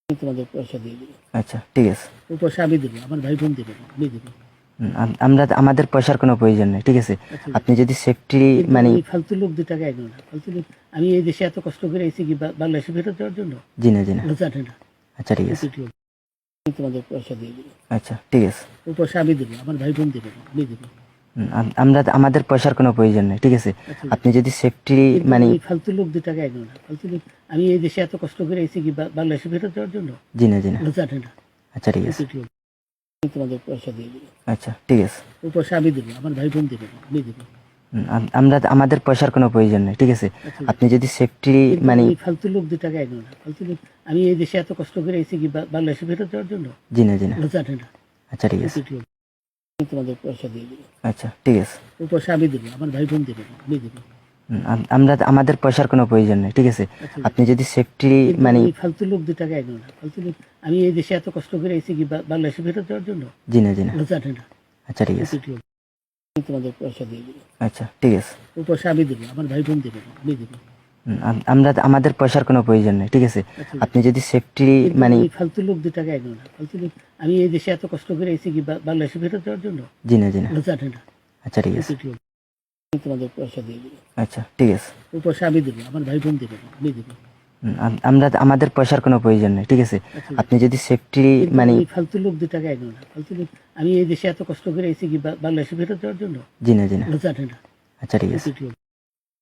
আমি তোমাদের পয়সা দিয়ে দেবো। আচ্ছা ঠিক আছে। ওই পয়সা আমি দেবো, আমার ভাই বোন দেবে না, আমি দেবো। আমরা আমাদের পয়সার কোনো প্রয়োজন নেই, ঠিক আছে। আচ্ছা, আপনি যদি সেফটি কিন্তু মানে ওই ফালতু লোক 2 টাকা এগো না। ফালতু লোক, আমি এই দেশে এত কষ্ট করে এসেছি কি বাংলাদেশে ফেরত যাওয়ার জন্য? জি না জি না। ওরা জানে না। আচ্ছা ঠিক আছে। আমি তোমাদের পয়সা দিয়ে দেবো। আচ্ছা ঠিক আছে। ওই পয়সা আমি দেবো, আমার ভাই বোন দেবে না, আমি দেবো। আমরা আমাদের পয়সার কোনো প্রয়োজন নেই, ঠিক আছে। আচ্ছা, আপনি যদি সেফটি কিন্তু মানে ওই ফালতু লোক 2 টাকা এগো না। ফালতু লোক, আমি এই দেশে এত কষ্ট করে এসেছি কি বাংলাদেশে ফেরত যাওয়ার জন্য? জি না জি না। ওরা জানে না। আচ্ছা ঠিক আছে। আমি তোমাদের পয়সা দিয়ে দেবো। আচ্ছা ঠিক আছে। ওই পয়সা আমি দেবো, আমার ভাই বোন দেবে না, আমি দেবো। আমরা আমাদের পয়সার কোনো প্রয়োজন নেই, ঠিক আছে। আচ্ছা, আপনি যদি সেফটি কিন্তু মানে ওই ফালতু লোক 2 টাকা এগো না। ফালতু লোক, আমি এই দেশে এত কষ্ট করে এসেছি কি বাংলাদেশে ফেরত যাওয়ার জন্য? জি না জি না। ওরা জানে না। আচ্ছা ঠিক আছে। আমি তোমাদের পয়সা দিয়ে দেবো। আচ্ছা ঠিক আছে। ওই পয়সা আমি দেবো, আমার ভাই বোন দেবে না, আমি দেবো। আমরা আমাদের পয়সার কোনো প্রয়োজন নেই, ঠিক আছে। আচ্ছা, আপনি যদি সেফটি কিন্তু মানে ওই ফালতু লোক 2 টাকা এগো না। ফালতু লোক, আমি এই দেশে এত কষ্ট করে এসেছি কি বাংলাদেশে ফেরত যাওয়ার জন্য? জি না জি না। ওরা জানে না। আচ্ছা ঠিক আছে। আমি তোমাদের পয়সা দিয়ে দেবো। আচ্ছা ঠিক আছে। ওই পয়সা আমি দেবো, আমার ভাই বোন দেবে না, আমি দেবো। আমরা আমাদের পয়সার কোনো প্রয়োজন নেই, ঠিক আছে। আচ্ছা, আপনি যদি সেফটি কিন্তু মানে ওই ফালতু লোক 2 টাকা এগো না। ফালতু লোক, আমি এই দেশে এত কষ্ট করে এসেছি কি বাংলাদেশে ফেরত যাওয়ার জন্য? জি না জি না। ওরা জানে না। আচ্ছা ঠিক আছে। আমি তোমাদের পয়সা দিয়ে দেবো। আচ্ছা ঠিক আছে। ওই পয়সা আমি দেবো, আমার ভাই বোন দেবে না, আমি দেবো। আমরা আমাদের পয়সার কোনো প্রয়োজন নেই, ঠিক আছে। আচ্ছা, আপনি যদি সেফটি কিন্তু মানে ওই ফালতু লোক 2 টাকা এগো না। ফালতু লোক, আমি এই দেশে এত কষ্ট করে এসেছি কি বাংলাদেশে ফেরত যাওয়ার জন্য? জি না জি না। ওরা জানে না। আচ্ছা ঠিক আছে।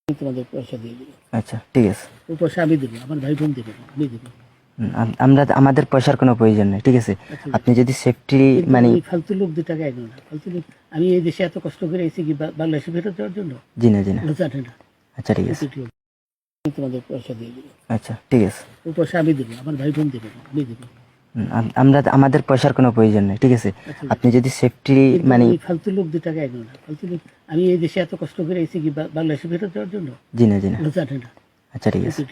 আমি তোমাদের পয়সা দিয়ে দেবো। আচ্ছা ঠিক আছে। ওই পয়সা আমি দেবো, আমার ভাই বোন দেবে না, আমি দেবো। আমরা আমাদের পয়সার কোনো প্রয়োজন নেই, ঠিক আছে। আচ্ছা, আপনি যদি সেফটি কিন্তু মানে ওই ফালতু লোক 2 টাকা এগো না। ফালতু লোক, আমি এই দেশে এত কষ্ট করে এসেছি কি বাংলাদেশে ফেরত যাওয়ার জন্য? জি না জি না। ওরা জানে না। আচ্ছা ঠিক আছে। আমি তোমাদের পয়সা দিয়ে দেবো। আচ্ছা ঠিক আছে। ওই পয়সা আমি দেবো, আমার ভাই বোন দেবে না, আমি দেবো। আমরা আমাদের পয়সার কোনো প্রয়োজন নেই, ঠিক আছে। আচ্ছা, আপনি যদি সেফটি কিন্তু মানে ওই ফালতু লোক 2 টাকা এগো না। ফালতু লোক, আমি এই দেশে এত কষ্ট করে এসেছি কি বাংলাদেশে ফেরত যাওয়ার জন্য? জি না জি না। ওরা জানে না। আচ্ছা ঠিক আছে।